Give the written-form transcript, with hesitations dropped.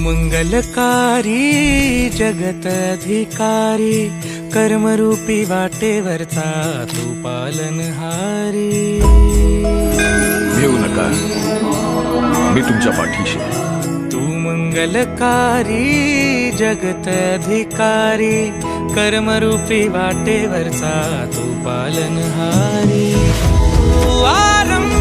मंगलकारी जगत अधिकारी, कर्मरूपी वाटेवरचा तू पालनहारी। भिवू नका, मी तुमच्या पाठीशी। तू मंगलकारी जगत अधिकारी, कर्मरूपी वाटेवरचा तू पालनहारी। तू आरंभ